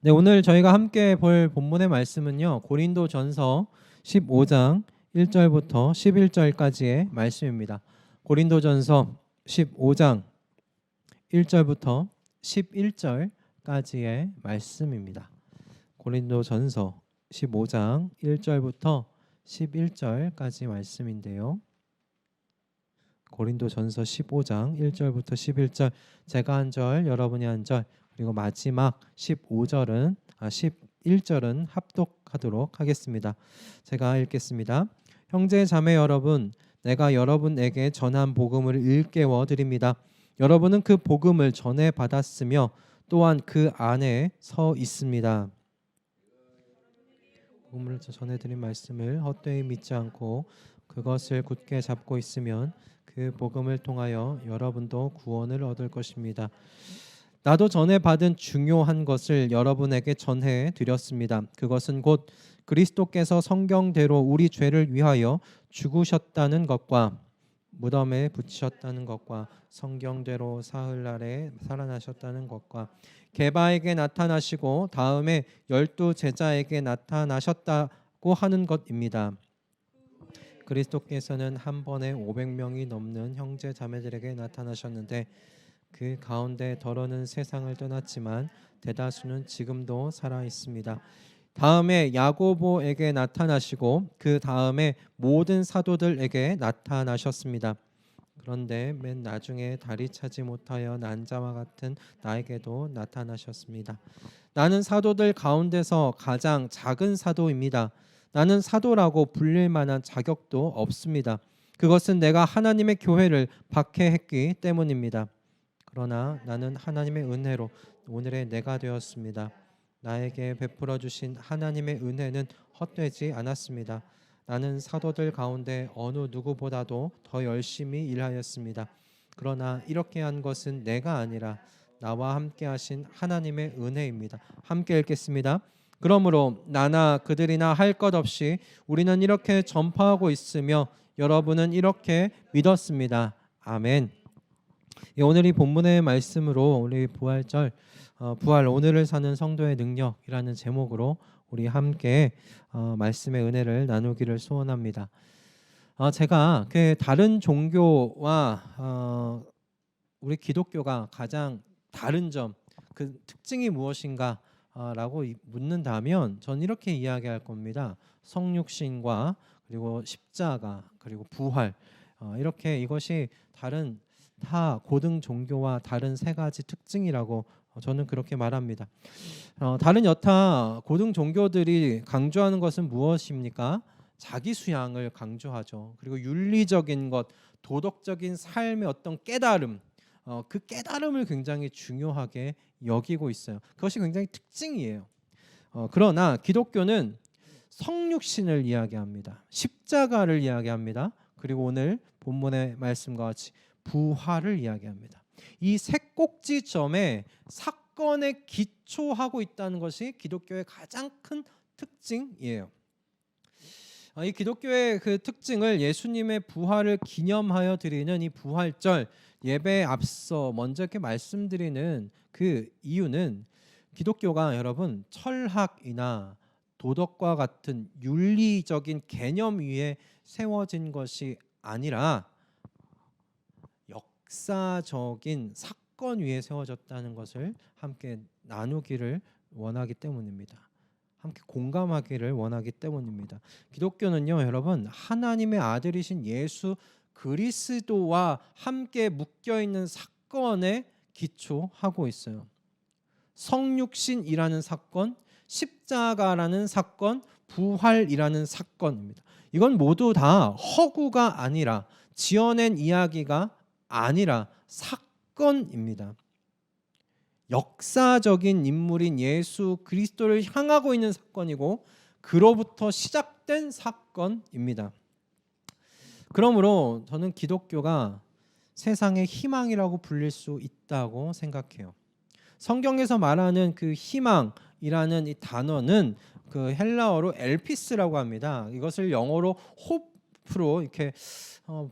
네, 오늘 저희가 함께 볼 본문의 말씀은요. 고린도전서 15장 1절부터 11절까지의 말씀입니다. 고린도전서 15장 1절부터 11절까지의 말씀입니다. 고린도전서 15장 1절부터 11절까지 말씀인데요. 고린도전서 15장 1절부터 11절, 제가 한 절, 여러분이 한 절, 그리고 마지막 11절은 합독하도록 하겠습니다. 제가 읽겠습니다. 형제 자매 여러분, 내가 여러분에게 전한 복음을 일깨워 드립니다. 여러분은 그 복음을 전해 받았으며 또한 그 안에 서 있습니다. 복음을 전해드린 말씀을 헛되이 믿지 않고 그것을 굳게 잡고 있으면 그 복음을 통하여 여러분도 구원을 얻을 것입니다. 나도 전해 받은 중요한 것을 여러분에게 전해 드렸습니다. 그것은 곧 그리스도께서 성경대로 우리 죄를 위하여 죽으셨다는 것과 무덤에 붙이셨다는 것과 성경대로 사흘날에 살아나셨다는 것과 게바에게 나타나시고 다음에 12 제자에게 나타나셨다고 하는 것입니다. 그리스도께서는 한 번에 500명이 넘는 형제 자매들에게 나타나셨는데 그 가운데 더러는 세상을 떠났지만 대다수는 지금도 살아 있습니다. 다음에 야고보에게 나타나시고 그 다음에 모든 사도들에게 나타나셨습니다. 그런데 맨 나중에 다리 차지 못하여 난 자와 같은 나에게도 나타나셨습니다. 나는 사도들 가운데서 가장 작은 사도입니다. 나는 사도라고 불릴 만한 자격도 없습니다. 그것은 내가 하나님의 교회를 박해했기 때문입니다. 그러나 나는 하나님의 은혜로 오늘의 내가 되었습니다. 나에게 베풀어 주신 하나님의 은혜는 헛되지 않았습니다. 나는 사도들 가운데 어느 누구보다도 더 열심히 일하였습니다. 그러나 이렇게 한 것은 내가 아니라 나와 함께 하신 하나님의 은혜입니다. 함께 읽겠습니다. 그러므로 나나 그들이나 할 것 없이 우리는 이렇게 전파하고 있으며 여러분은 이렇게 믿었습니다. 아멘. 오늘 이 본문의 말씀으로 우리 부활절, 부활 오늘을 사는 성도의 능력이라는 제목으로 우리 함께 말씀의 은혜를 나누기를 소원합니다. 제가 그 다른 종교와 우리 기독교가 가장 다른 점, 그 특징이 무엇인가? 라고 묻는다면 전 이렇게 이야기할 겁니다. 성육신과 그리고 십자가 그리고 부활, 이렇게 이것이 다른 타 고등 종교와 다른 세 가지 특징이라고 저는 그렇게 말합니다. 다른 여타 고등 종교들이 강조하는 것은 무엇입니까? 자기 수양을 강조하죠. 그리고 윤리적인 것, 도덕적인 삶의 어떤 깨달음, 그 깨달음을 굉장히 중요하게 여기고 있어요. 그것이 굉장히 특징이에요. 그러나 기독교는 성육신을 이야기합니다. 십자가를 이야기합니다. 그리고 오늘 본문의 말씀과 같이 부활을 이야기합니다. 이 세 꼭지점에 사건에 기초하고 있다는 것이 기독교의 가장 큰 특징이에요. 이 기독교의 그 특징을 예수님의 부활을 기념하여 드리는 이 부활절 예배에 앞서 먼저 이렇게 말씀드리는 그 이유는 기독교가 여러분 철학이나 도덕과 같은 윤리적인 개념 위에 세워진 것이 아니라 역사적인 사건 위에 세워졌다는 것을 함께 나누기를 원하기 때문입니다. 함께 공감하기를 원하기 때문입니다. 기독교는요, 여러분, 하나님의 아들이신 예수 그리스도와 함께 묶여 있는 사건에 기초하고 있어요. 성육신이라는 사건, 십자가라는 사건, 부활이라는 사건입니다. 이건 모두 다 허구가 아니라 지어낸 이야기가 아니라 사건입니다. 역사적인 인물인 예수 그리스도를 향하고 있는 사건이고 그로부터 시작된 사건입니다. 그러므로 저는 기독교가 세상의 희망이라고 불릴 수 있다고 생각해요. 성경에서 말하는 그 희망이라는 이 단어는 그 헬라어로 엘피스라고 합니다. 이것을 영어로 호프로 이렇게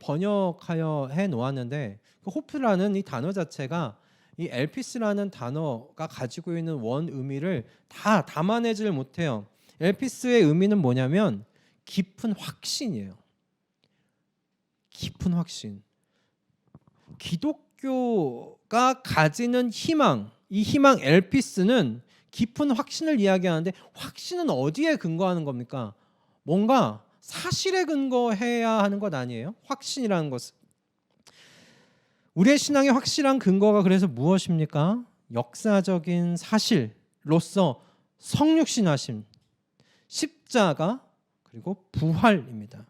번역하여 해 놓았는데 그 호프라는 이 단어 자체가 이 엘피스라는 단어가 가지고 있는 원 의미를 다 담아내질 못해요. 엘피스의 의미는 뭐냐면 깊은 확신이에요. 깊은 확신. 기독교가 가지는 희망, 이 희망 엘피스는 깊은 확신을 이야기하는데, 확신은 어디에 근거하는 겁니까? 뭔가 사실에 근거해야 하는 것 아니에요? 확신이라는 것은. 우리의 신앙의 확실한 근거가 그래서 무엇입니까? 역사적인 사실로서 성육신하심, 십자가, 그리고 부활입니다.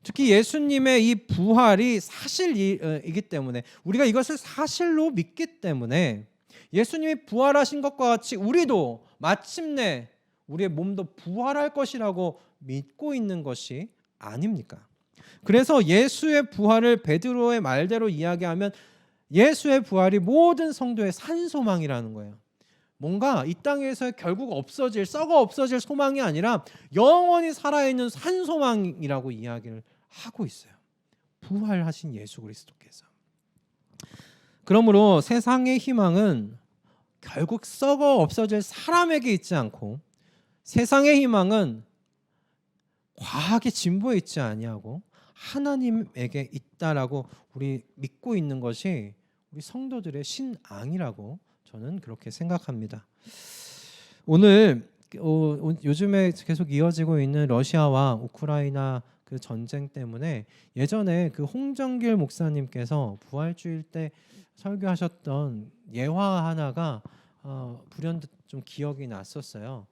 특히 예수님의 이 부활이 사실이기 때문에, 우리가 이것을 사실로 믿기 때문에 예수님이 부활하신 것과 같이 우리도 마침내 우리의 몸도 부활할 것이라고 믿고 있는 것이 아닙니까? 그래서 예수의 부활을 베드로의 말대로 이야기하면 예수의 부활이 모든 성도의 산소망이라는 거예요. 뭔가 이 땅에서 결국 없어질, 썩어 없어질 소망이 아니라 영원히 살아있는 산소망이라고 이야기를 하고 있어요. 부활하신 예수 그리스도께서. 그러므로 세상의 희망은 결국 썩어 없어질 사람에게 있지 않고, 세상의 희망은 과학의 진보에 있지 아니하고 하나님에게 있다라고 우리 믿고 있는 것이 우리 성도들의 신앙이라고 저는 그렇게 생각합니다. 오늘 요즘에 계속 이어지고 있는 러시아와 우크라이나 그 전쟁 때문에 예전에 그 홍정길 목사님께서 부활주일 때 설교하셨던 예화 하나가 불현듯 좀 기억이 났었어요.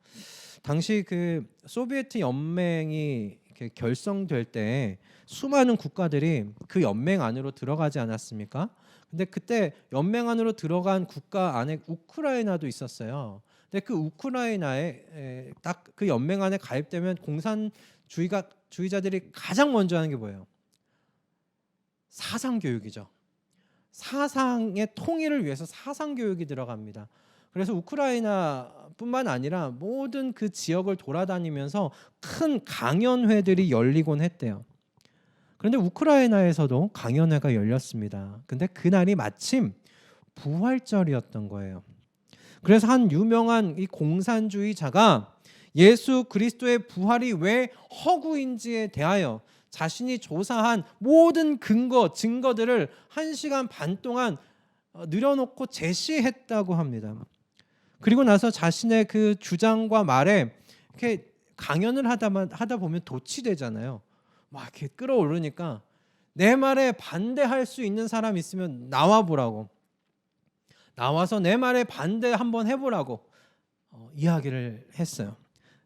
당시 그 소비에트 연맹이 이렇게 결성될 때 수많은 국가들이 그 연맹 안으로 들어가지 않았습니까? 근데 그때 연맹 안으로 들어간 국가 안에 우크라이나도 있었어요. 근데 그 우크라이나에 딱 그 연맹 안에 가입되면 공산주의자들이 가장 먼저 하는 게 뭐예요? 사상 교육이죠. 사상의 통일을 위해서 사상 교육이 들어갑니다. 그래서 우크라이나뿐만 아니라 모든 그 지역을 돌아다니면서 큰 강연회들이 열리곤 했대요. 그런데 우크라이나에서도 강연회가 열렸습니다. 근데 그날이 마침 부활절이었던 거예요. 그래서 한 유명한 이 공산주의자가 예수 그리스도의 부활이 왜 허구인지에 대하여 자신이 조사한 모든 증거들을 1시간 반 동안 늘여놓고 제시했다고 합니다. 그리고 나서 자신의 그 주장과 말에 이렇게 강연을 하다 보면 도취되잖아요. 막 이렇게 끌어오르니까 내 말에 반대할 수 있는 사람 있으면 나와 보라고, 나와서 내 말에 반대 한번 해보라고 이야기를 했어요.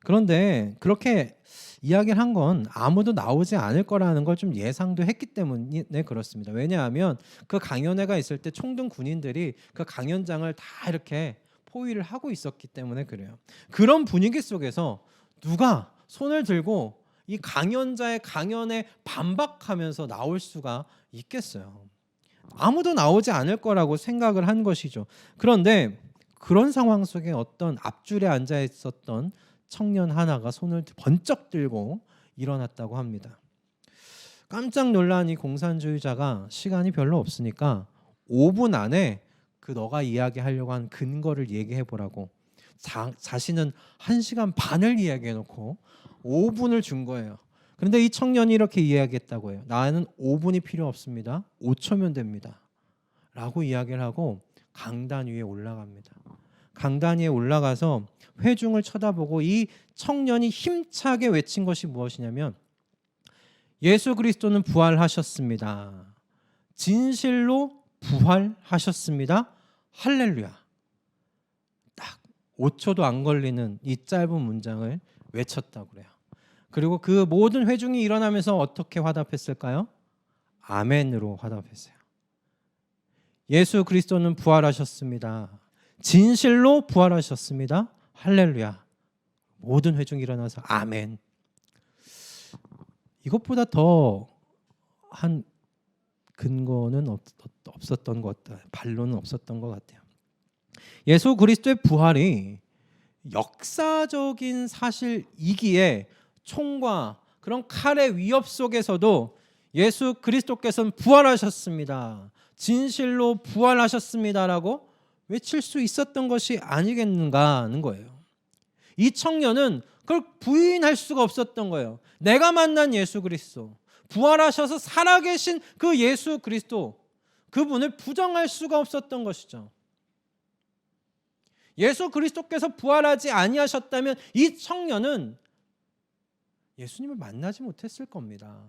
그런데 그렇게 이야기를 한 건 아무도 나오지 않을 거라는 걸 좀 예상도 했기 때문에 그렇습니다. 왜냐하면 그 강연회가 있을 때 총등 군인들이 그 강연장을 다 이렇게 포위를 하고 있었기 때문에 그래요. 그런 분위기 속에서 누가 손을 들고 이 강연자의 강연에 반박하면서 나올 수가 있겠어요? 아무도 나오지 않을 거라고 생각을 한 것이죠. 그런데 그런 상황 속에 어떤 앞줄에 앉아 있었던 청년 하나가 손을 번쩍 들고 일어났다고 합니다. 깜짝 놀란 이 공산주의자가 시간이 별로 없으니까 5분 안에 그 너가 이야기하려고 한 근거를 얘기해 보라고 자신은 1시간 반을 이야기해 놓고 5분을 준 거예요. 그런데 이 청년이 이렇게 이야기했다고 해요. 나는 5분이 필요 없습니다. 5초면 됩니다. 라고 이야기를 하고 강단 위에 올라갑니다. 강단 위에 올라가서 회중을 쳐다보고 이 청년이 힘차게 외친 것이 무엇이냐면 예수 그리스도는 부활하셨습니다. 진실로 부활하셨습니다. 할렐루야. 딱 5초도 안 걸리는 이 짧은 문장을 외쳤다고 그래요. 그리고 그 모든 회중이 일어나면서 어떻게 화답했을까요? 아멘으로 화답했어요. 예수 그리스도는 부활하셨습니다. 진실로 부활하셨습니다. 할렐루야. 모든 회중이 일어나서 아멘. 이것보다 더 한 근거는 없었던 것 같아요. 반론은 없었던 것 같아요. 예수 그리스도의 부활이 역사적인 사실이기에 총과 그런 칼의 위협 속에서도 예수 그리스도께서는 부활하셨습니다. 진실로 부활하셨습니다라고 외칠 수 있었던 것이 아니겠는가 하는 거예요. 이 청년은 그걸 부인할 수가 없었던 거예요. 내가 만난 예수 그리스도, 부활하셔서 살아계신 그 예수 그리스도, 그분을 부정할 수가 없었던 것이죠. 예수 그리스도께서 부활하지 아니하셨다면 이 청년은 예수님을 만나지 못했을 겁니다.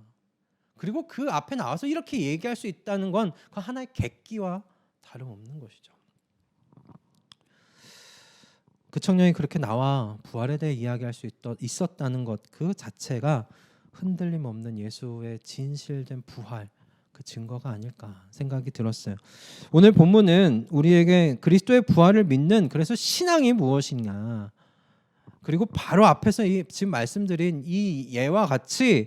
그리고 그 앞에 나와서 이렇게 얘기할 수 있다는 건 그 하나의 객기와 다름없는 것이죠. 그 청년이 그렇게 나와 부활에 대해 이야기할 수 있었다는 것 그 자체가 흔들림 없는 예수의 진실된 부활 그 증거가 아닐까 생각이 들었어요. 오늘 본문은 우리에게 그리스도의 부활을 믿는 그래서 신앙이 무엇이냐, 그리고 바로 앞에서 지금 말씀드린 이 예와 같이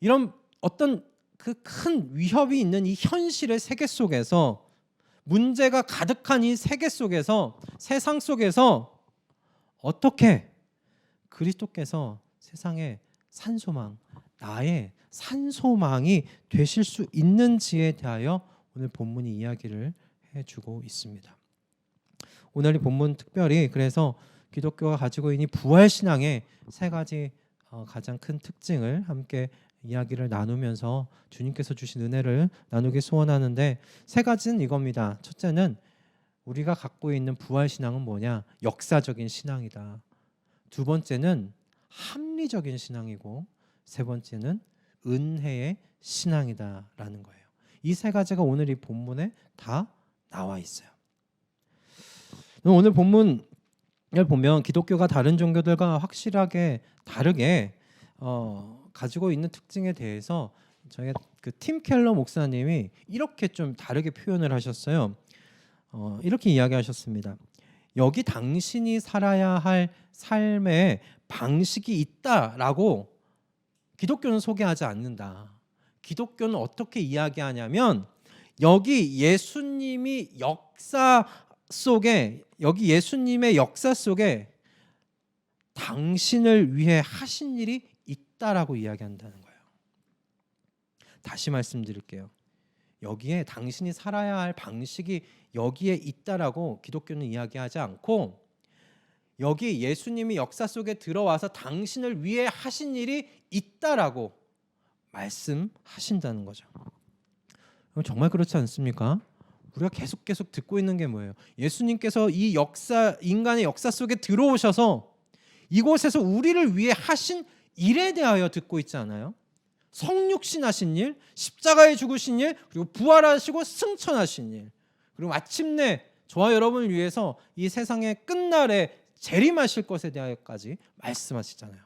이런 어떤 그 큰 위협이 있는 이 현실의 세계 속에서, 문제가 가득한 이 세계 속에서, 세상 속에서 어떻게 그리스도께서 세상의 산소망, 나의 산소망이 되실 수 있는지에 대하여 오늘 본문이 이야기를 해주고 있습니다. 오늘 이 본문 특별히 그래서 기독교가 가지고 있는 부활신앙의 세 가지 가장 큰 특징을 함께 이야기를 나누면서 주님께서 주신 은혜를 나누기 소원하는데, 세 가지는 이겁니다. 첫째는 우리가 갖고 있는 부활신앙은 뭐냐? 역사적인 신앙이다. 두 번째는 합리적인 신앙이고, 세 번째는 은혜의 신앙이다라는 거예요. 이 세 가지가 오늘 이 본문에 다 나와 있어요. 오늘 본문을 보면 기독교가 다른 종교들과 확실하게 다르게 가지고 있는 특징에 대해서 저희 그 팀 켈러 목사님이 이렇게 좀 다르게 표현을 하셨어요. 이렇게 이야기하셨습니다. 여기 당신이 살아야 할 삶의 방식이 있다라고 기독교는 소개하지 않는다. 기독교는 어떻게 이야기하냐면 여기 예수님의 역사 속에 당신을 위해 하신 일이 있다라고 이야기한다는 거예요. 다시 말씀드릴게요. 여기에 당신이 살아야 할 방식이 여기에 있다라고 기독교는 이야기하지 않고, 여기 예수님이 역사 속에 들어와서 당신을 위해 하신 일이 있다라고 말씀하신다는 거죠. 정말 그렇지 않습니까? 우리가 계속 듣고 있는 게 뭐예요? 예수님께서 이 인간의 역사 속에 들어오셔서 이곳에서 우리를 위해 하신 일에 대하여 듣고 있지 않아요? 성육신 하신 일, 십자가에 죽으신 일, 그리고 부활하시고 승천하신 일, 그리고 마침내 저와 여러분을 위해서 이 세상의 끝날에 재림하실 것에 대하여까지 말씀하시잖아요.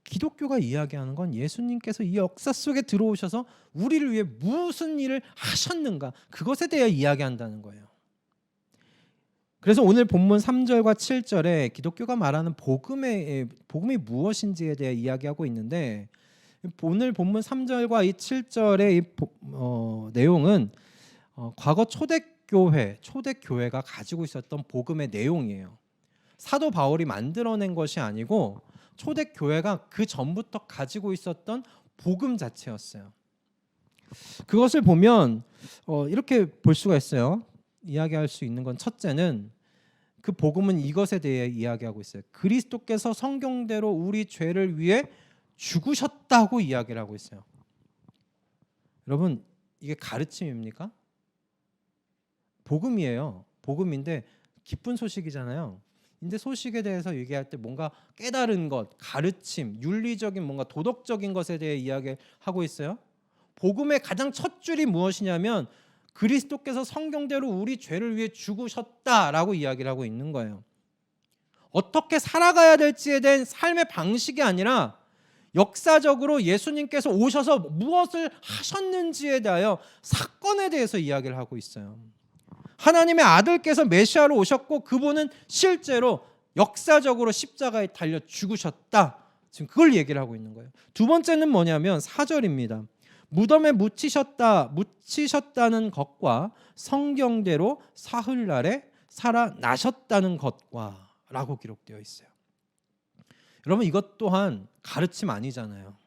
기독교가 이야기하는 건 예수님께서 이 역사 속에 들어오셔서 우리를 위해 무슨 일을 하셨는가, 그것에 대해 이야기한다는 거예요. 그래서 오늘 본문 3절과 7절에 기독교가 말하는 복음이 무엇인지에 대해 이야기하고 있는데, 오늘 본문 3절과 이 7절의 이 내용은 과거 초대교회가 가지고 있었던 복음의 내용이에요. 사도 바울이 만들어낸 것이 아니고 초대교회가 그 전부터 가지고 있었던 복음 자체였어요. 그것을 보면 이렇게 볼 수가 있어요. 이야기할 수 있는 건, 첫째는 그 복음은 이것에 대해 이야기하고 있어요. 그리스도께서 성경대로 우리 죄를 위해 죽으셨다고 이야기를 하고 있어요. 여러분, 이게 가르침입니까? 복음이에요. 복음인데 기쁜 소식이잖아요. 근데 소식에 대해서 얘기할 때 뭔가 깨달은 것, 가르침, 윤리적인 뭔가 도덕적인 것에 대해 이야기하고 있어요. 복음의 가장 첫 줄이 무엇이냐면 그리스도께서 성경대로 우리 죄를 위해 죽으셨다라고 이야기를 하고 있는 거예요. 어떻게 살아가야 될지에 대한 삶의 방식이 아니라 역사적으로 예수님께서 오셔서 무엇을 하셨는지에 대하여 사건에 대해서 이야기를 하고 있어요. 하나님의 아들께서 메시아로 오셨고 그분은 실제로 역사적으로 십자가에 달려 죽으셨다. 지금 그걸 얘기를 하고 있는 거예요. 두 번째는 뭐냐면 4절입니다. 무덤에 묻히셨다는 것과 성경대로 사흘날에 살아나셨다는 것과 라고 기록되어 있어요. 여러분, 이것 또한 가르침 아니잖아요.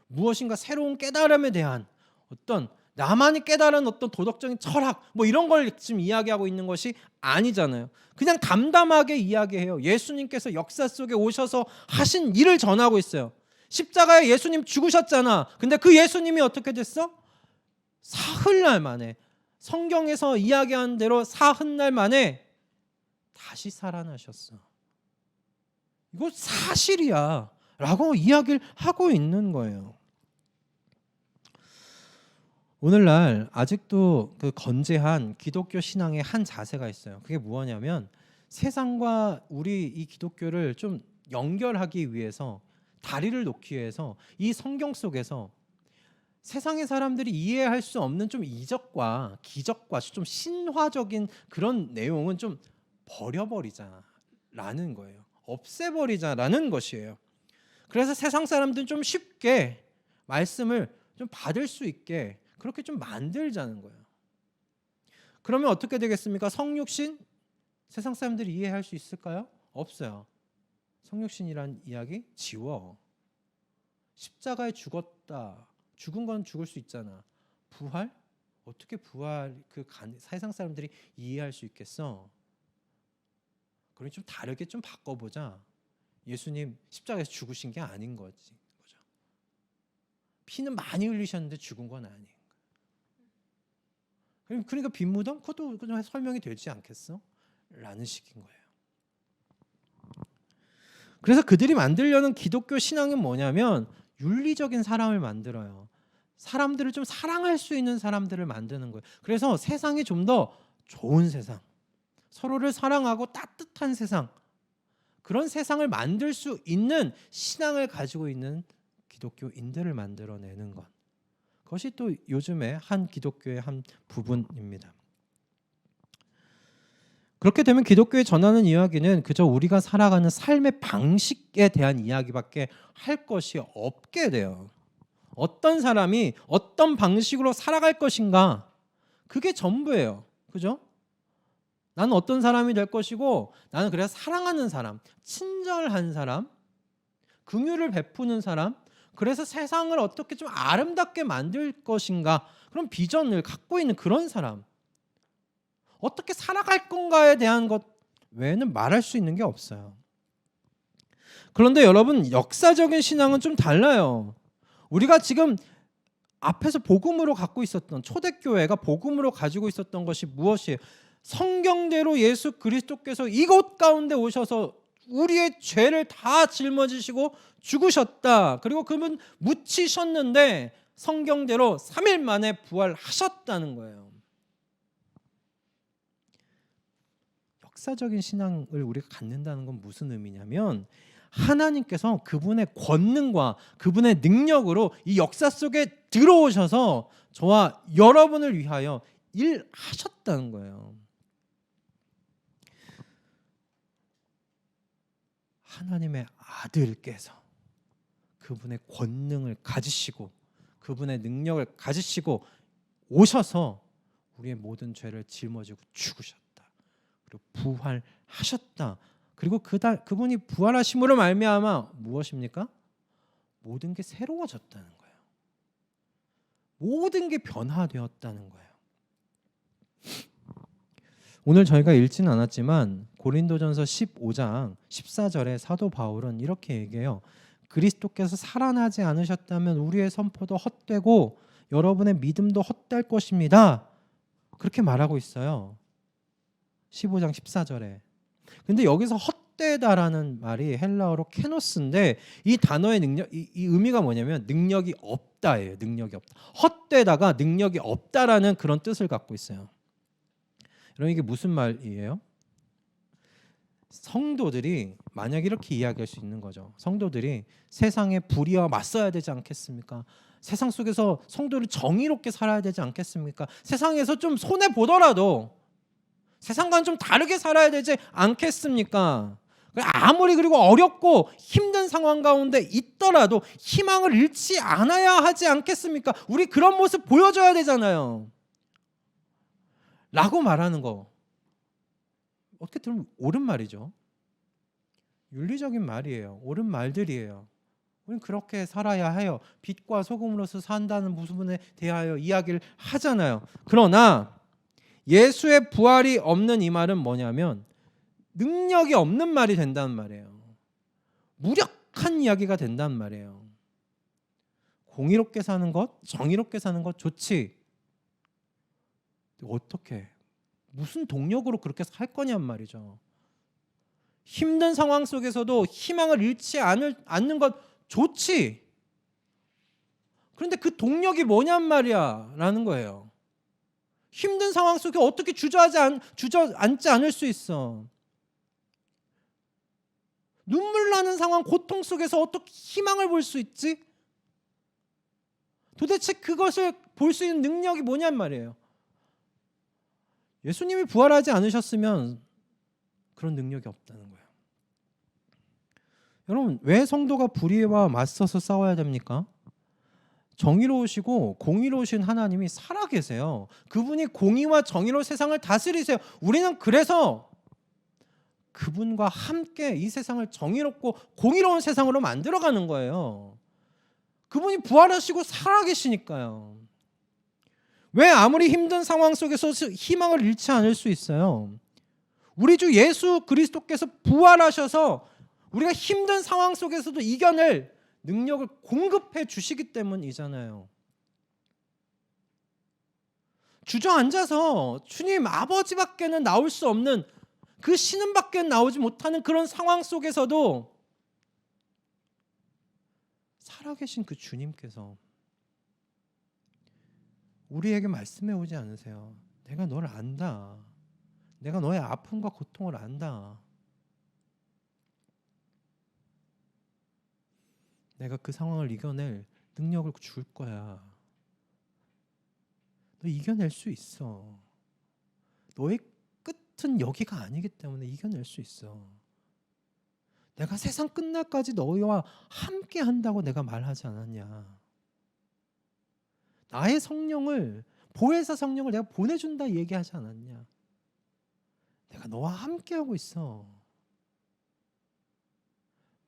무엇인가 새로운 깨달음에 대한 어떤 나만이 깨달은 어떤 도덕적인 철학 뭐 이런 걸 지금 이야기하고 있는 것이 아니잖아요. 그냥 담담하게 이야기해요. 예수님께서 역사 속에 오셔서 하신 일을 전하고 있어요. 십자가에 예수님 죽으셨잖아. 근데 그 예수님이 어떻게 됐어? 사흘날 만에, 성경에서 이야기한 대로 사흘날 만에 다시 살아나셨어. 이거 사실이야 라고 이야기를 하고 있는 거예요. 오늘날 아직도 그 건재한 기독교 신앙의 한 자세가 있어요. 그게 무엇냐면 세상과 우리 이 기독교를 좀 연결하기 위해서, 다리를 놓기 위해서 이 성경 속에서 세상의 사람들이 이해할 수 없는 좀 이적과 기적과 좀 신화적인 그런 내용은 좀 버려버리자라는 거예요. 없애버리자라는 것이에요. 그래서 세상 사람들은 좀 쉽게 말씀을 좀 받을 수 있게 그렇게 좀 만들자는 거예요. 그러면 어떻게 되겠습니까? 성육신? 세상 사람들이 이해할 수 있을까요? 없어요. 성육신이란 이야기 지워. 십자가에 죽었다. 죽은 건 죽을 수 있잖아. 부활? 어떻게 부활 세상 사람들이 이해할 수 있겠어? 그럼 좀 다르게 좀 바꿔보자. 예수님 십자가에서 죽으신 게 아닌 거죠. 피는 많이 흘리셨는데 죽은 건 아닌 거예요. 그러니까 빈무덤? 그것도 그냥 설명이 되지 않겠어? 라는 식인 거예요. 그래서 그들이 만들려는 기독교 신앙은 뭐냐면 윤리적인 사람을 만들어요. 사람들을 좀 사랑할 수 있는 사람들을 만드는 거예요. 그래서 세상이 좀 더 좋은 세상, 서로를 사랑하고 따뜻한 세상, 그런 세상을 만들 수 있는 신앙을 가지고 있는 기독교인들을 만들어내는 것, 그것이 또 요즘에 한 기독교의 한 부분입니다. 그렇게 되면 기독교에 전하는 이야기는 그저 우리가 살아가는 삶의 방식에 대한 이야기밖에 할 것이 없게 돼요. 어떤 사람이 어떤 방식으로 살아갈 것인가, 그게 전부예요. 그죠? 나는 어떤 사람이 될 것이고, 나는 그래서 사랑하는 사람, 친절한 사람, 긍휼을 베푸는 사람, 그래서 세상을 어떻게 좀 아름답게 만들 것인가, 그런 비전을 갖고 있는 그런 사람, 어떻게 살아갈 건가에 대한 것 외에는 말할 수 있는 게 없어요. 그런데 여러분, 역사적인 신앙은 좀 달라요. 우리가 지금 앞에서 복음으로 갖고 있었던, 초대교회가 복음으로 가지고 있었던 것이 무엇이에요? 성경대로 예수 그리스도께서 이곳 가운데 오셔서 우리의 죄를 다 짊어지시고 죽으셨다. 그리고 그분 묻히셨는데 성경대로 3일 만에 부활하셨다는 거예요. 역사적인 신앙을 우리가 갖는다는 건 무슨 의미냐면, 하나님께서 그분의 권능과 그분의 능력으로 이 역사 속에 들어오셔서 저와 여러분을 위하여 일하셨다는 거예요. 하나님의 아들께서 그분의 권능을 가지시고 그분의 능력을 가지시고 오셔서 우리의 모든 죄를 짊어지고 죽으셨다. 그리고 부활하셨다. 그리고 그분이 부활하심으로 말미암아 무엇입니까? 모든 게 새로워졌다는 거예요. 모든 게 변화되었다는 거예요. 오늘 저희가 읽지는 않았지만 고린도전서 15장 14절에 사도 바울은 이렇게 얘기해요. 그리스도께서 살아나지 않으셨다면 우리의 선포도 헛되고 여러분의 믿음도 헛될 것입니다. 그렇게 말하고 있어요. 15장 14절에. 근데 여기서 헛되다라는 말이 헬라어로 케노스인데, 이 단어의 능력, 이 의미가 뭐냐면 능력이 없다예요. 능력이 없다. 헛되다가 능력이 없다라는 그런 뜻을 갖고 있어요. 여러분, 이게 무슨 말이에요? 성도들이 만약 이렇게 이야기할 수 있는 거죠. 성도들이 세상의 불의와 맞서야 되지 않겠습니까? 세상 속에서 성도를 정의롭게 살아야 되지 않겠습니까? 세상에서 좀 손해 보더라도 세상과는 좀 다르게 살아야 되지 않겠습니까? 아무리 그리고 어렵고 힘든 상황 가운데 있더라도 희망을 잃지 않아야 하지 않겠습니까? 우리 그런 모습 보여줘야 되잖아요. 라고 말하는 거, 어떻게 들으면 옳은 말이죠. 윤리적인 말이에요. 옳은 말들이에요. 우리는 그렇게 살아야 해요. 빛과 소금으로서 산다는 부분에 대하여 이야기를 하잖아요. 그러나 예수의 부활이 없는 이 말은 뭐냐면 능력이 없는 말이 된다는 말이에요. 무력한 이야기가 된다는 말이에요. 공의롭게 사는 것, 정의롭게 사는 것 좋지. 어떻게? 무슨 동력으로 그렇게 살 거냔 말이죠. 힘든 상황 속에서도 희망을 잃지 않는 것 좋지. 그런데 그 동력이 뭐냔 말이야 라는 거예요. 힘든 상황 속에 어떻게 주저앉지 않을 수 있어. 눈물 나는 상황, 고통 속에서 어떻게 희망을 볼 수 있지? 도대체 그것을 볼 수 있는 능력이 뭐냔 말이에요. 예수님이 부활하지 않으셨으면 그런 능력이 없다는 거예요. 여러분, 왜 성도가 불의와 맞서서 싸워야 됩니까? 정의로우시고 공의로우신 하나님이 살아계세요. 그분이 공의와 정의로 세상을 다스리세요. 우리는 그래서 그분과 함께 이 세상을 정의롭고 공의로운 세상으로 만들어가는 거예요. 그분이 부활하시고 살아계시니까요. 왜 아무리 힘든 상황 속에서 희망을 잃지 않을 수 있어요? 우리 주 예수 그리스도께서 부활하셔서 우리가 힘든 상황 속에서도 이겨낼 능력을 공급해 주시기 때문이잖아요. 주저앉아서 주님 아버지밖에는 나올 수 없는 그 신음밖에 나오지 못하는 그런 상황 속에서도 살아계신 그 주님께서 우리에게 말씀해 오지 않으세요. 내가 너를 안다. 내가 너의 아픔과 고통을 안다. 내가 그 상황을 이겨낼 능력을 줄 거야. 너 이겨낼 수 있어. 너의 끝은 여기가 아니기 때문에 이겨낼 수 있어. 내가 세상 끝날까지 너희와 함께 한다고 내가 말하지 않았냐. 나의 성령을, 보혜사 성령을 내가 보내준다 얘기하지 않았냐. 내가 너와 함께 하고 있어.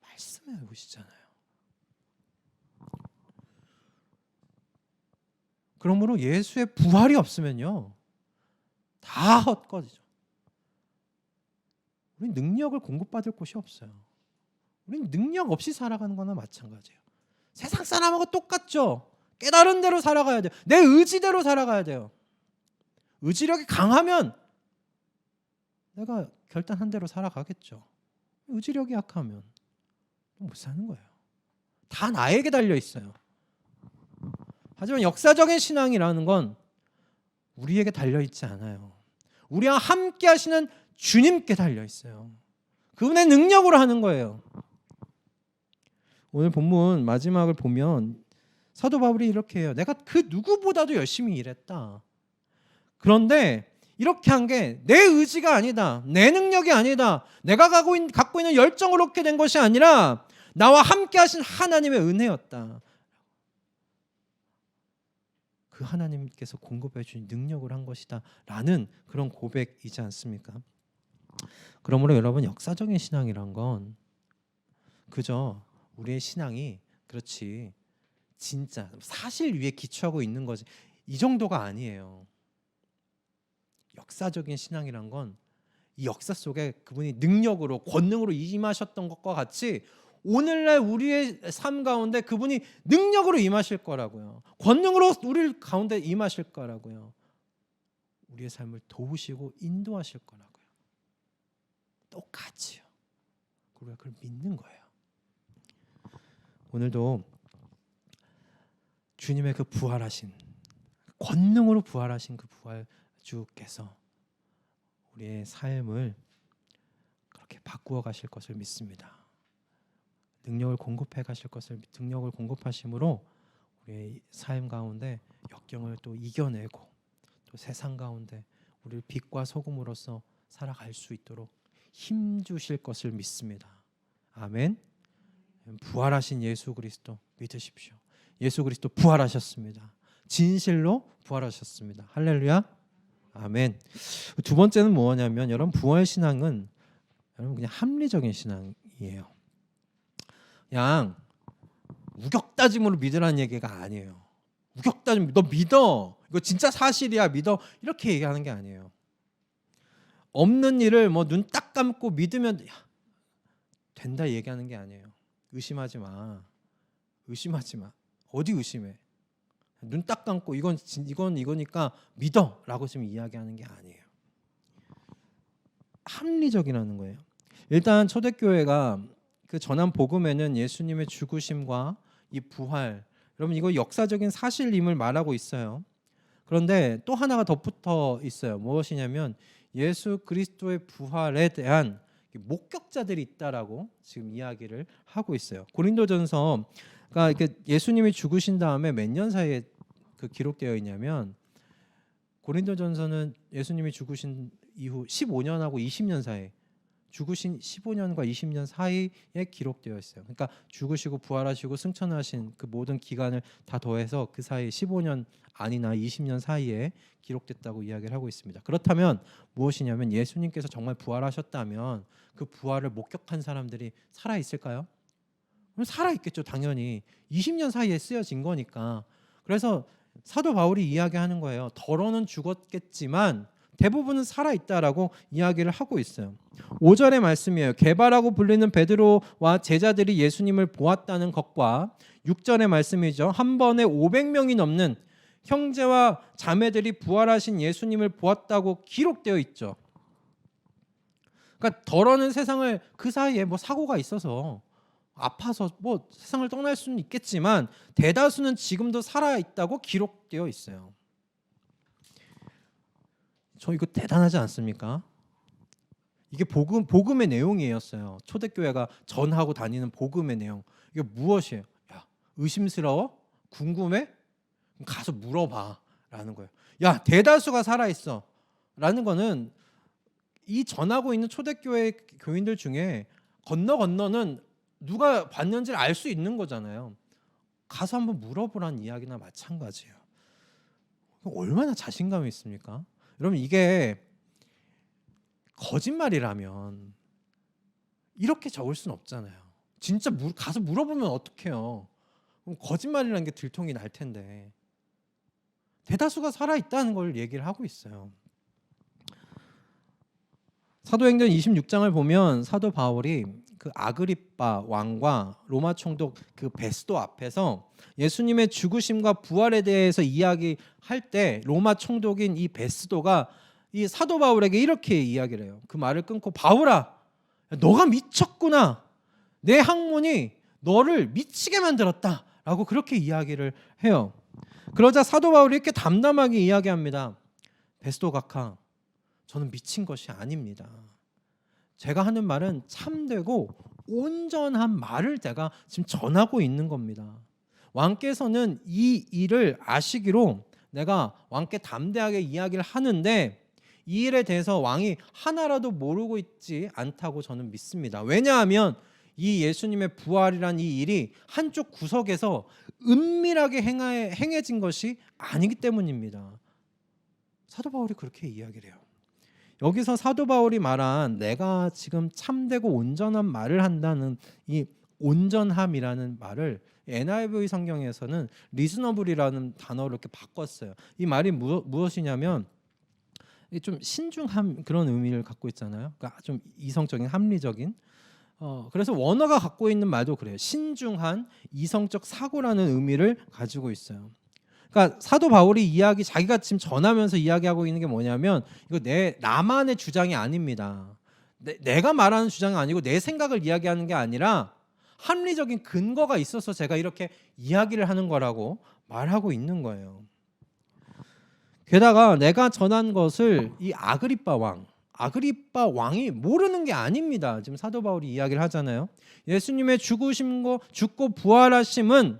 말씀해 보시잖아요. 그러므로 예수의 부활이 없으면요 다 헛것이죠. 우리 능력을 공급받을 곳이 없어요. 우리 능력 없이 살아가는 거나 마찬가지예요. 세상 사람하고 똑같죠. 깨달은 대로 살아가야 돼요. 내 의지대로 살아가야 돼요. 의지력이 강하면 내가 결단한 대로 살아가겠죠. 의지력이 약하면 못 사는 거예요. 다 나에게 달려 있어요. 하지만 역사적인 신앙이라는 건 우리에게 달려있지 않아요. 우리와 함께 하시는 주님께 달려있어요. 그분의 능력으로 하는 거예요. 오늘 본문 마지막을 보면 사도 바울이 이렇게 해요. 내가 그 누구보다도 열심히 일했다. 그런데 이렇게 한 게 내 의지가 아니다. 내 능력이 아니다. 내가 갖고 있는 열정으로 그렇게 된 것이 아니라 나와 함께 하신 하나님의 은혜였다. 그 하나님께서 공급해 주신 능력을 한 것이다 라는 그런 고백이지 않습니까? 그러므로 여러분, 역사적인 신앙이란 건 그저 우리의 신앙이 그렇지 진짜 사실 위에 기초하고 있는 거지 이 정도가 아니에요. 역사적인 신앙이란 건 이 역사 속에 그분이 능력으로 권능으로 임하셨던 것과 같이 오늘날 우리의 삶 가운데 그분이 능력으로 임하실 거라고요. 권능으로 우리 가운데 임하실 거라고요. 우리의 삶을 도우시고 인도하실 거라고요. 똑같이요. 우리가 그걸 믿는 거예요. 오늘도 주님의 그 부활하신 권능으로 부활하신 그 부활주께서 우리의 삶을 그렇게 바꾸어 가실 것을 믿습니다. 능력을 공급해 가실 것을 능력을 공급하심으로 우리의 삶 가운데 역경을 또 이겨내고 또 세상 가운데 우리를 빛과 소금으로서 살아갈 수 있도록 힘 주실 것을 믿습니다. 아멘. 부활하신 예수 그리스도 믿으십시오. 예수 그리스도 부활하셨습니다. 진실로 부활하셨습니다. 할렐루야. 아멘. 두 번째는 뭐냐면 여러분, 부활 신앙은 여러분 그냥 합리적인 신앙이에요. 그냥 우격다짐으로 믿으라는 얘기가 아니에요. 우격다짐, 너 믿어, 이거 진짜 사실이야, 믿어, 이렇게 얘기하는 게 아니에요. 없는 일을 뭐 눈 딱 감고 믿으면 된다 얘기하는 게 아니에요. 의심하지 마. 의심하지 마. 어디 의심해? 눈 딱 감고 이거니까 믿어라고 지금 이야기하는 게 아니에요. 합리적이라는 거예요. 일단 초대교회가 그 전한 복음에는 예수님의 죽으심과 이 부활, 여러분 이거 역사적인 사실임을 말하고 있어요. 그런데 또 하나가 덧붙어 있어요. 무엇이냐면 예수 그리스도의 부활에 대한 목격자들이 있다라고 지금 이야기를 하고 있어요. 고린도전서가 예수님이 죽으신 다음에 몇 년 사이에 그 기록되어 있냐면 고린도전서는 예수님이 죽으신 이후 15년하고 20년 사이, 죽으신 15년과 20년 사이에 기록되어 있어요. 그러니까 죽으시고 부활하시고 승천하신 그 모든 기간을 다 더해서 그 사이 15년 아니나 20년 사이에 기록됐다고 이야기를 하고 있습니다. 그렇다면 무엇이냐면 예수님께서 정말 부활하셨다면 그 부활을 목격한 사람들이 살아 있을까요? 그럼 살아 있겠죠, 당연히. 20년 사이에 쓰여진 거니까. 그래서 사도 바울이 이야기하는 거예요. 더러는 죽었겠지만 대부분은 살아있다라고 이야기를 하고 있어요. 5절의 말씀이에요. 게바라고 불리는 베드로와 제자들이 예수님을 보았다는 것과 6절의 말씀이죠. 한 번에 500명이 넘는 형제와 자매들이 부활하신 예수님을 보았다고 기록되어 있죠. 그러니까 더러는 세상을 그 사이에 뭐 사고가 있어서 아파서 뭐 세상을 떠날 수는 있겠지만 대다수는 지금도 살아있다고 기록되어 있어요. 저 이거 대단하지 않습니까? 이게 복음의 내용이었어요. 초대교회가 전하고 다니는 복음의 내용. 이게 무엇이에요? 야, 의심스러워? 궁금해? 가서 물어봐라는 거예요. 야, 대다수가 살아있어 라는 거는 이 전하고 있는 초대교회 교인들 중에 건너는 누가 봤는지를 알 수 있는 거잖아요. 가서 한번 물어보라는 이야기나 마찬가지예요. 얼마나 자신감이 있습니까? 여러분 이게 거짓말이라면 이렇게 적을 수는 없잖아요. 진짜 가서 물어보면 어떡해요. 그럼 거짓말이라는 게 들통이 날 텐데 대다수가 살아있다는 걸 얘기를 하고 있어요. 사도행전 26장을 보면 사도 바울이 그 아그리빠 왕과 로마 총독 그 베스도 앞에서 예수님의 죽으심과 부활에 대해서 이야기할 때 로마 총독인 이 베스도가 이 사도 바울에게 이렇게 이야기를 해요. 그 말을 끊고 바울아, 너가 미쳤구나. 내 학문이 너를 미치게 만들었다 라고 그렇게 이야기를 해요. 그러자 사도 바울이 이렇게 담담하게 이야기합니다. 베스도 각하, 저는 미친 것이 아닙니다. 제가 하는 말은 참되고 온전한 말을 제가 지금 전하고 있는 겁니다. 왕께서는 이 일을 아시기로 내가 왕께 담대하게 이야기를 하는데 이 일에 대해서 왕이 하나라도 모르고 있지 않다고 저는 믿습니다. 왜냐하면 이 예수님의 부활이란 이 일이 한쪽 구석에서 은밀하게 행해진 것이 아니기 때문입니다. 사도 바울이 그렇게 이야기를 해요. 여기서 사도 바울이 말한 내가 지금 참되고 온전한 말을 한다는 이 온전함이라는 말을 NIV 성경에서는 리즈너블이라는 단어로 이렇게 바꿨어요. 이 말이 무엇이냐면 좀 신중함 그런 의미를 갖고 있잖아요. 그러니까 좀 이성적인 합리적인. 그래서 원어가 갖고 있는 말도 그래요. 신중한 이성적 사고라는 의미를 가지고 있어요. 그러니까 사도 바울이 자기가 지금 전하면서 이야기하고 있는 게 뭐냐면 이거 나만의 주장이 아닙니다. 내가 말하는 주장이 아니고 내 생각을 이야기하는 게 아니라 합리적인 근거가 있어서 제가 이렇게 이야기를 하는 거라고 말하고 있는 거예요. 게다가 내가 전한 것을 이 아그리빠 왕이 모르는 게 아닙니다. 지금 사도 바울이 이야기를 하잖아요. 예수님의 죽고 부활하심은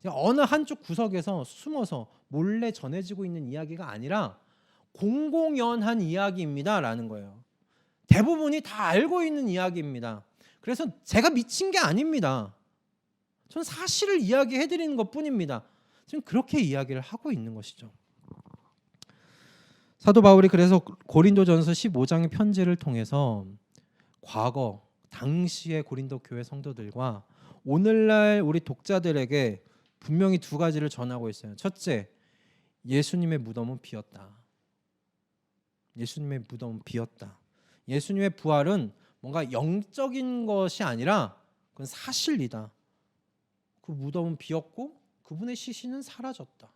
어느 한쪽 구석에서 숨어서 몰래 전해지고 있는 이야기가 아니라 공공연한 이야기입니다 라는 거예요. 대부분이 다 알고 있는 이야기입니다. 그래서 제가 미친 게 아닙니다. 저는 사실을 이야기해드리는 것뿐입니다. 지금 그렇게 이야기를 하고 있는 것이죠. 사도 바울이 그래서 고린도전서 15장의 편지를 통해서 과거 당시의 고린도 교회 성도들과 오늘날 우리 독자들에게 분명히 두 가지를 전하고 있어요. 첫째, 예수님의 무덤은 비었다. 예수님의 무덤은 비었다. 예수님의 부활은 뭔가 영적인 것이 아니라 그건 사실이다. 그 무덤은 비었고 그분의 시신은 사라졌다.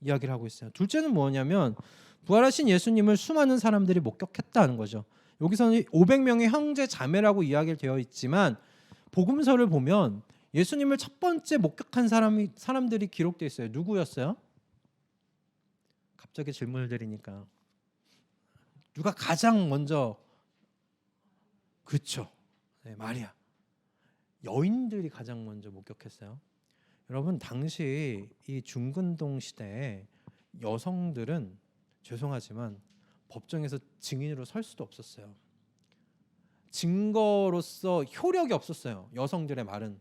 이야기를 하고 있어요. 둘째는 뭐냐면 부활하신 예수님을 수많은 사람들이 목격했다는 거죠. 여기서는 500명의 형제 자매라고 이야기를 되어 있지만 복음서를 보면 예수님을 첫 번째 목격한 사람들이 기록되어 있어요. 누구였어요? 갑자기 질문을 드리니까 누가 가장 먼저 그렇죠. 네, 마리아. 여인들이 가장 먼저 목격했어요. 여러분 당시 이 중근동 시대에 여성들은 죄송하지만 법정에서 증인으로 설 수도 없었어요. 증거로서 효력이 없었어요. 여성들의 말은.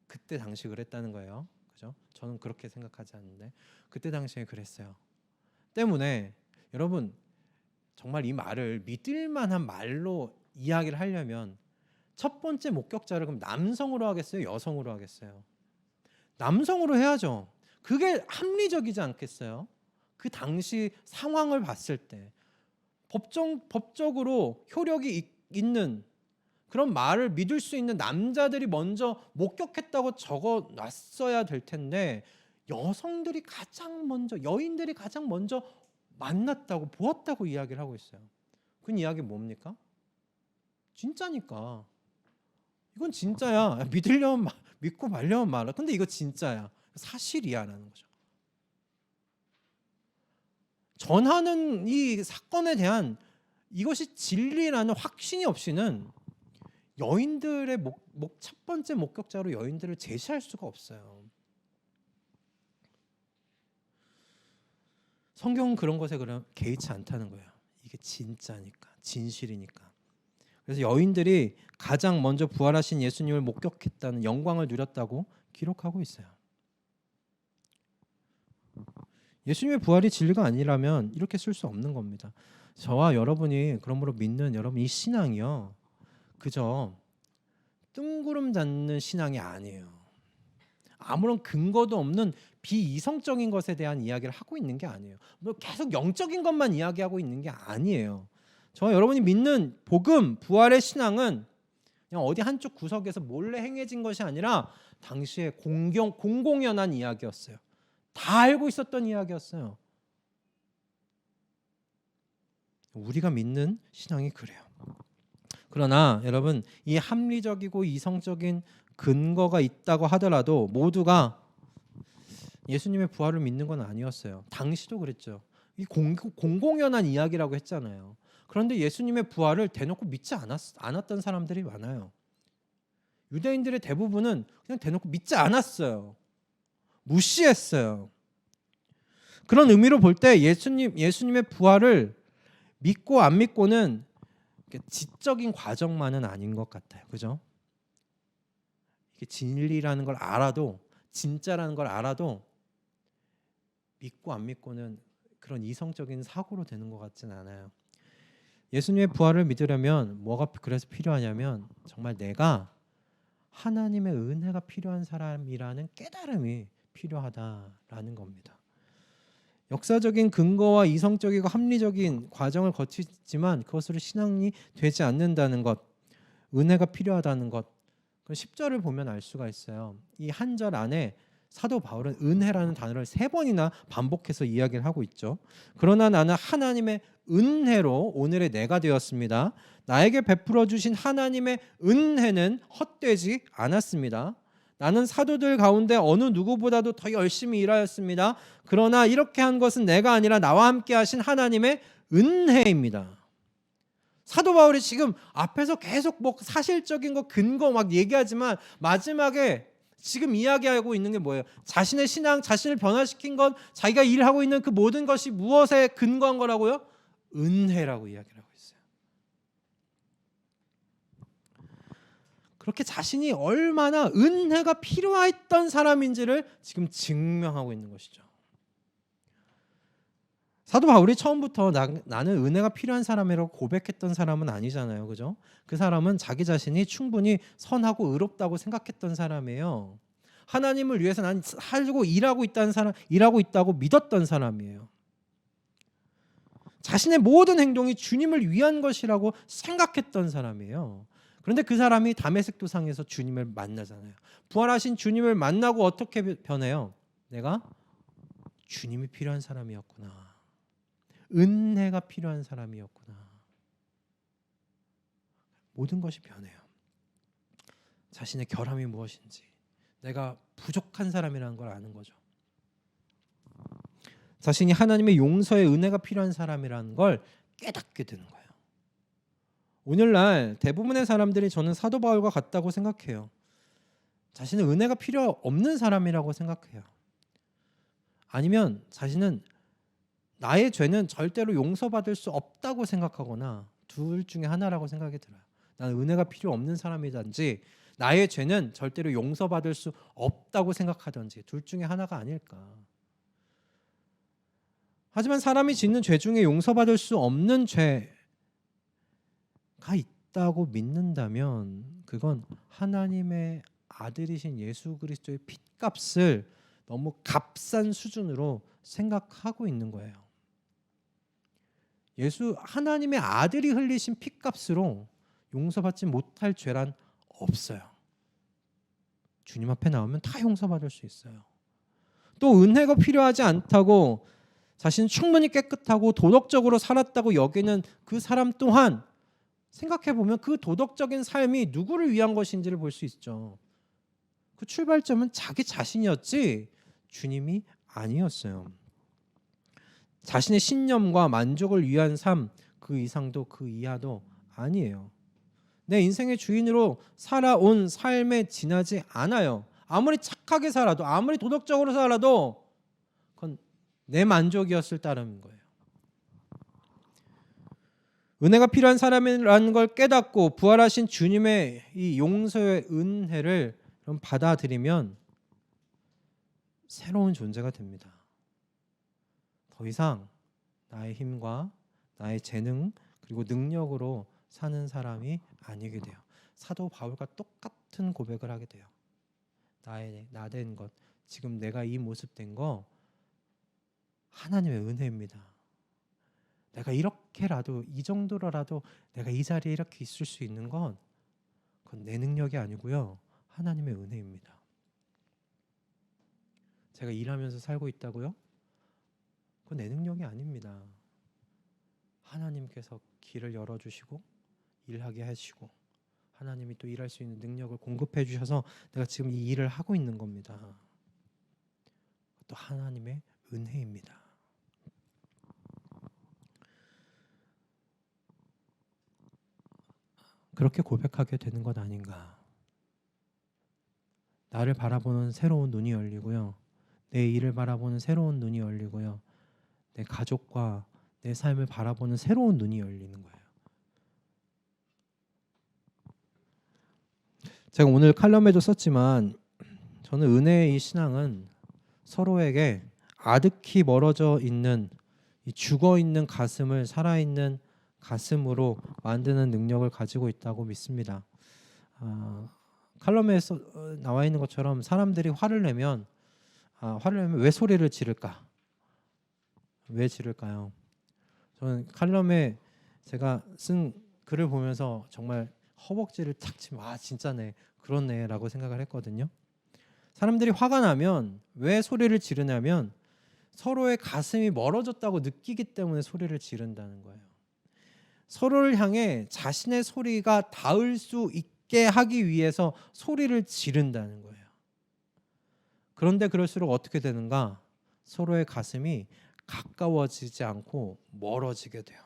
그때 당시 그랬다는 거예요. 그죠? 저는 그렇게 생각하지 않는데 그때 당시에 그랬어요. 때문에 여러분 정말 이 말을 믿을 만한 말로 이야기를 하려면 첫 번째 목격자를 그럼 남성으로 하겠어요? 여성으로 하겠어요? 남성으로 해야죠. 그게 합리적이지 않겠어요? 그 당시 상황을 봤을 때 법적으로 효력이 있는 그런 말을 믿을 수 있는 남자들이 먼저 목격했다고 적어놨어야 될 텐데 여성들이 가장 먼저 여인들이 가장 먼저 만났다고 보았다고 이야기를 하고 있어요. 그 이야기 뭡니까? 진짜니까. 이건 진짜야. 믿으려면 믿고 말려면 말아. 근데 이거 진짜야. 사실이야라는 거죠. 전하는 이 사건에 대한 이것이 진리라는 확신이 없이는 여인들의 첫 번째 목격자로 여인들을 제시할 수가 없어요. 성경은 그런 것에 그럼 개의치 않다는 거예요. 이게 진짜니까, 진실이니까. 그래서 여인들이 가장 먼저 부활하신 예수님을 목격했다는 영광을 누렸다고 기록하고 있어요. 예수님의 부활이 진리가 아니라면 이렇게 쓸 수 없는 겁니다. 저와 여러분이 그러므로 믿는 여러분 이 신앙이요. 그저 뜬구름 잡는 신앙이 아니에요. 아무런 근거도 없는 비이성적인 것에 대한 이야기를 하고 있는 게 아니에요. 뭐 계속 영적인 것만 이야기하고 있는 게 아니에요. 저와 여러분이 믿는 복음, 부활의 신앙은 그냥 어디 한쪽 구석에서 몰래 행해진 것이 아니라 당시에 공공연한 이야기였어요. 다 알고 있었던 이야기였어요. 우리가 믿는 신앙이 그래요. 그러나 여러분 이 합리적이고 이성적인 근거가 있다고 하더라도 모두가 예수님의 부활을 믿는 건 아니었어요. 당시도 그랬죠. 이 공공연한 이야기라고 했잖아요. 그런데 예수님의 부활을 대놓고 믿지 않았던 사람들이 많아요. 유대인들의 대부분은 그냥 대놓고 믿지 않았어요. 무시했어요. 그런 의미로 볼 때 예수님의 부활을 믿고 안 믿고는 지적인 과정만은 아닌 것 같아요. 그죠? 이게 진리라는 걸 알아도 진짜라는 걸 알아도 믿고 안 믿고는 그런 이성적인 사고로 되는 것 같진 않아요. 예수님의 부활을 믿으려면 뭐가 그래서 필요하냐면 정말 내가 하나님의 은혜가 필요한 사람이라는 깨달음이 필요하다라는 겁니다. 역사적인 근거와 이성적이고 합리적인 과정을 거치지만 그것으로 신앙이 되지 않는다는 것, 은혜가 필요하다는 것, 그 10절을 보면 알 수가 있어요. 이 한 절 안에 사도 바울은 은혜라는 단어를 3번이나 반복해서 이야기를 하고 있죠. 그러나 나는 하나님의 은혜로 오늘의 내가 되었습니다. 나에게 베풀어 주신 하나님의 은혜는 헛되지 않았습니다. 나는 사도들 가운데 어느 누구보다도 더 열심히 일하였습니다. 그러나 이렇게 한 것은 내가 아니라 나와 함께 하신 하나님의 은혜입니다. 사도 바울이 지금 앞에서 계속 뭐 사실적인 거 근거 막 얘기하지만 마지막에 지금 이야기하고 있는 게 뭐예요? 자신의 신앙, 자신을 변화시킨 것, 자기가 일하고 있는 그 모든 것이 무엇에 근거한 거라고요? 은혜라고 이야기를 하고 있어요. 그렇게 자신이 얼마나 은혜가 필요했던 사람인지를 지금 증명하고 있는 것이죠. 사도 바울이 처음부터 나는 은혜가 필요한 사람이라고 고백했던 사람은 아니잖아요. 그죠? 그 사람은 자기 자신이 충분히 선하고 의롭다고 생각했던 사람이에요. 하나님을 위해서 난 살고 일하고 있다는 사람, 일하고 있다고 믿었던 사람이에요. 자신의 모든 행동이 주님을 위한 것이라고 생각했던 사람이에요. 그런데 그 사람이 다메섹 도상에서 주님을 만나잖아요. 부활하신 주님을 만나고 어떻게 변해요? 내가 주님이 필요한 사람이었구나. 은혜가 필요한 사람이었구나. 모든 것이 변해요. 자신의 결함이 무엇인지, 내가 부족한 사람이라는 걸 아는 거죠. 자신이 하나님의 용서의 은혜가 필요한 사람이라는 걸 깨닫게 되는 거예요. 오늘날 대부분의 사람들이 저는 사도 바울과 같다고 생각해요. 자신은 은혜가 필요 없는 사람이라고 생각해요. 아니면 자신은 나의 죄는 절대로 용서받을 수 없다고 생각하거나 둘 중에 하나라고 생각이 들어요. 나는 은혜가 필요 없는 사람이든지 나의 죄는 절대로 용서받을 수 없다고 생각하든지 둘 중에 하나가 아닐까. 하지만 사람이 짓는 죄 중에 용서받을 수 없는 죄가 있다고 믿는다면 그건 하나님의 아들이신 예수 그리스도의 핏값을 너무 값싼 수준으로 생각하고 있는 거예요. 예수 하나님의 아들이 흘리신 핏값으로 용서받지 못할 죄란 없어요. 주님 앞에 나오면 다 용서받을 수 있어요. 또 은혜가 필요하지 않다고 자신은 충분히 깨끗하고 도덕적으로 살았다고 여기는 그 사람 또한 생각해보면 그 도덕적인 삶이 누구를 위한 것인지를 볼 수 있죠. 그 출발점은 자기 자신이었지 주님이 아니었어요. 자신의 신념과 만족을 위한 삶, 그 이상도 그 이하도 아니에요. 내 인생의 주인으로 살아온 삶에 지나지 않아요. 아무리 착하게 살아도, 아무리 도덕적으로 살아도 그건 내 만족이었을 따름인 거예요. 은혜가 필요한 사람이라는 걸 깨닫고 부활하신 주님의 이 용서의 은혜를 받아들이면 새로운 존재가 됩니다. 더 이상 나의 힘과 나의 재능 그리고 능력으로 사는 사람이 아니게 돼요. 사도 바울과 똑같은 고백을 하게 돼요. 나 된 것, 지금 내가 이 모습 된 거 하나님의 은혜입니다. 내가 이렇게라도 이 정도로라도 내가 이 자리에 이렇게 있을 수 있는 건 그건 내 능력이 아니고요. 하나님의 은혜입니다. 제가 일하면서 살고 있다고요? 그건 내 능력이 아닙니다. 하나님께서 길을 열어주시고 일하게 하시고 하나님이 또 일할 수 있는 능력을 공급해 주셔서 내가 지금 이 일을 하고 있는 겁니다. 또 하나님의 은혜입니다. 그렇게 고백하게 되는 것 아닌가. 나를 바라보는 새로운 눈이 열리고요. 내 일을 바라보는 새로운 눈이 열리고요. 내 가족과 내 삶을 바라보는 새로운 눈이 열리는 거예요. 제가 오늘 칼럼에도 썼지만 저는 은혜의 이 신앙은 서로에게 아득히 멀어져 있는 이 죽어있는 가슴을 살아있는 가슴으로 만드는 능력을 가지고 있다고 믿습니다. 칼럼에 나와 있는 것처럼 사람들이 화를 내면 왜 소리를 지를까? 왜 지를까요? 저는 칼럼에 제가 쓴 글을 보면서 정말 허벅지를 탁 치면 진짜네, 그렇네 라고 생각을 했거든요. 사람들이 화가 나면 왜 소리를 지르냐면 서로의 가슴이 멀어졌다고 느끼기 때문에 소리를 지른다는 거예요. 서로를 향해 자신의 소리가 닿을 수 있게 하기 위해서 소리를 지른다는 거예요. 그런데 그럴수록 어떻게 되는가? 서로의 가슴이 가까워지지 않고 멀어지게 돼요.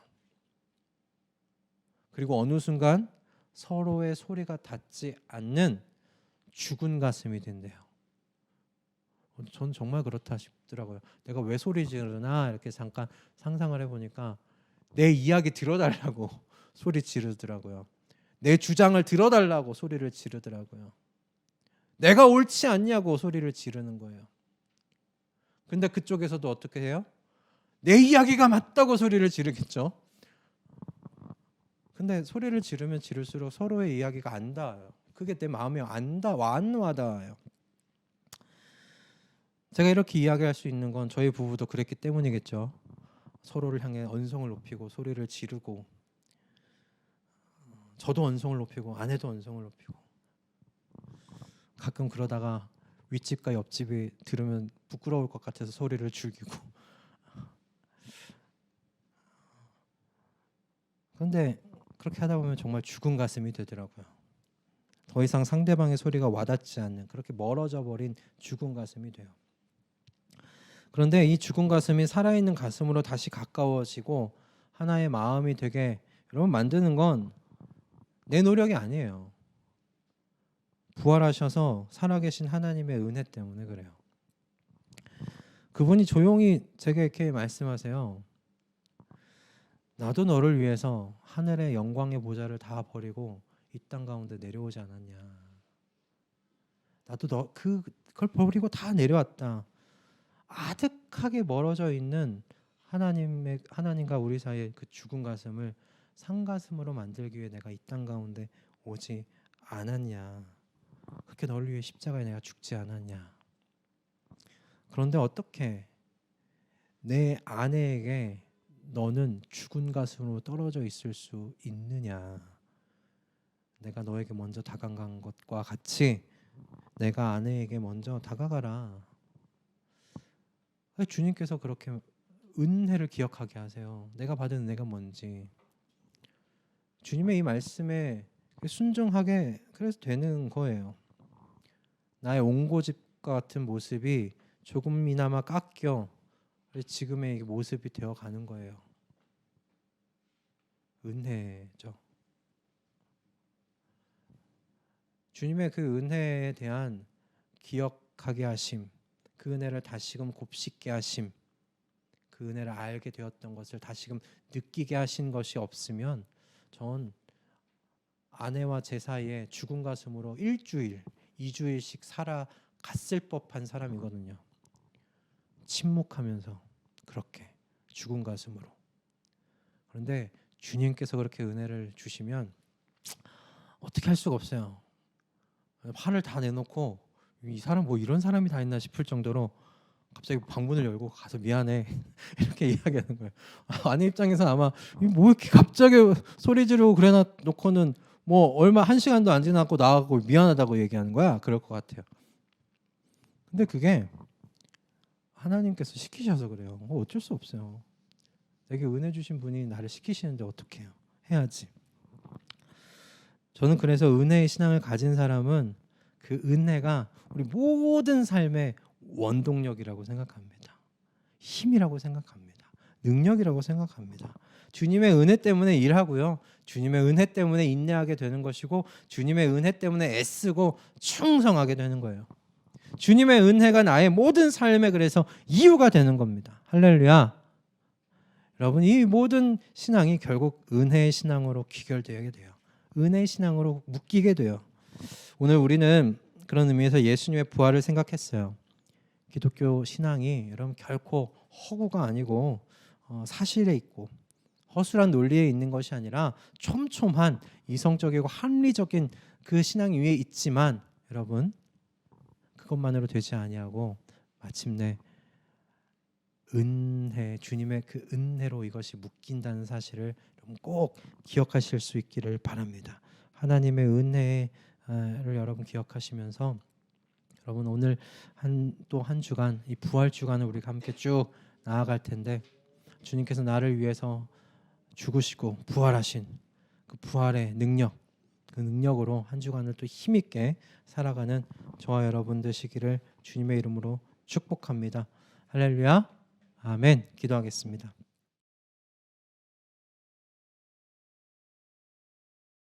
그리고 어느 순간 서로의 소리가 닿지 않는 죽은 가슴이 된대요. 전 정말 그렇다 싶더라고요. 내가 왜 소리 지르나 이렇게 잠깐 상상을 해보니까 내 이야기 들어달라고 소리 지르더라고요. 내 주장을 들어달라고 소리를 지르더라고요. 내가 옳지 않냐고 소리를 지르는 거예요. 근데 그쪽에서도 어떻게 해요? 내 이야기가 맞다고 소리를 지르겠죠. 근데 소리를 지르면 지를수록 서로의 이야기가 안 닿아요. 그게 내 마음에 안 와닿아요. 제가 이렇게 이야기할 수 있는 건 저희 부부도 그랬기 때문이겠죠. 서로를 향해 언성을 높이고 소리를 지르고, 저도 언성을 높이고 아내도 언성을 높이고, 가끔 그러다가 윗집과 옆집이 들으면 부끄러울 것 같아서 소리를 죽이고. 그런데 그렇게 하다 보면 정말 죽은 가슴이 되더라고요. 더 이상 상대방의 소리가 와닿지 않는, 그렇게 멀어져 버린 죽은 가슴이 돼요. 그런데 이 죽은 가슴이 살아있는 가슴으로 다시 가까워지고 하나의 마음이 되게 여러분 만드는 건 내 노력이 아니에요. 부활하셔서 살아계신 하나님의 은혜 때문에 그래요. 그분이 조용히 제게 이렇게 말씀하세요. 나도 너를 위해서 하늘의 영광의 보좌를 다 버리고 이 땅 가운데 내려오지 않았냐. 나도 그걸 버리고 다 내려왔다. 아득하게 멀어져 있는 하나님과 우리 사이의 그 죽은 가슴을 상가슴으로 만들기 위해 내가 이 땅 가운데 오지 않았냐. 그렇게 너를 위해 십자가에 내가 죽지 않았냐. 그런데 어떻게 내 아내에게 너는 죽은 가슴으로 떨어져 있을 수 있느냐. 내가 너에게 먼저 다가간 것과 같이 내가 아내에게 먼저 다가가라. 주님께서 그렇게 은혜를 기억하게 하세요. 내가 받은 은혜가 뭔지. 주님의 이 말씀에 순종하게 그래서 되는 거예요. 나의 옹고집과 같은 모습이 조금이나마 깎여 지금의 모습이 되어가는 거예요. 은혜죠. 주님의 그 은혜에 대한 기억하게 하심, 그 은혜를 다시금 곱씹게 하심, 그 은혜를 알게 되었던 것을 다시금 느끼게 하신 것이 없으면 전 아내와 제 사이에 죽은 가슴으로 1주일, 2주일씩 살아갔을 법한 사람이거든요. 침묵하면서 그렇게 죽은 가슴으로. 그런데 주님께서 그렇게 은혜를 주시면 어떻게 할 수가 없어요. 화를 다 내놓고 이 사람 뭐 이런 사람이 다 있나 싶을 정도로 갑자기 방문을 열고 가서 미안해 이렇게 이야기하는 거예요. 아내 입장에서 아마 뭐 이렇게 갑자기 소리 지르고 그래 놓고는 뭐 얼마 1시간도 안 지나고 나가고 미안하다고 얘기하는 거야. 그럴 것 같아요. 근데 그게 하나님께서 시키셔서 그래요. 어쩔 수 없어요. 내게 은혜 주신 분이 나를 시키시는데 어떻게 해요? 해야지. 저는 그래서 은혜의 신앙을 가진 사람은 그 은혜가 우리 모든 삶의 원동력이라고 생각합니다. 힘이라고 생각합니다. 능력이라고 생각합니다. 주님의 은혜 때문에 일하고요. 주님의 은혜 때문에 인내하게 되는 것이고 주님의 은혜 때문에 애쓰고 충성하게 되는 거예요. 주님의 은혜가 나의 모든 삶에 그래서 이유가 되는 겁니다. 할렐루야. 여러분 이 모든 신앙이 결국 은혜의 신앙으로 귀결되게 돼요. 은혜의 신앙으로 묶이게 돼요. 오늘 우리는 그런 의미에서 예수님의 부활을 생각했어요. 기독교 신앙이 여러분 결코 허구가 아니고 사실에 있고 허술한 논리에 있는 것이 아니라 촘촘한 이성적이고 합리적인 그 신앙 위에 있지만 여러분 그것만으로 되지 아니하고 마침내 은혜, 주님의 그 은혜로 이것이 묶인다는 사실을 꼭 기억하실 수 있기를 바랍니다. 하나님의 은혜를 여러분 기억하시면서 여러분 오늘 또 한 주간 이 부활 주간을 우리가 함께 쭉 나아갈 텐데 주님께서 나를 위해서 죽으시고 부활하신 그 부활의 능력, 그 능력으로 한 주간을 또 힘있게 살아가는 저와 여러분 되시기를 주님의 이름으로 축복합니다. 할렐루야. 아멘. 기도하겠습니다.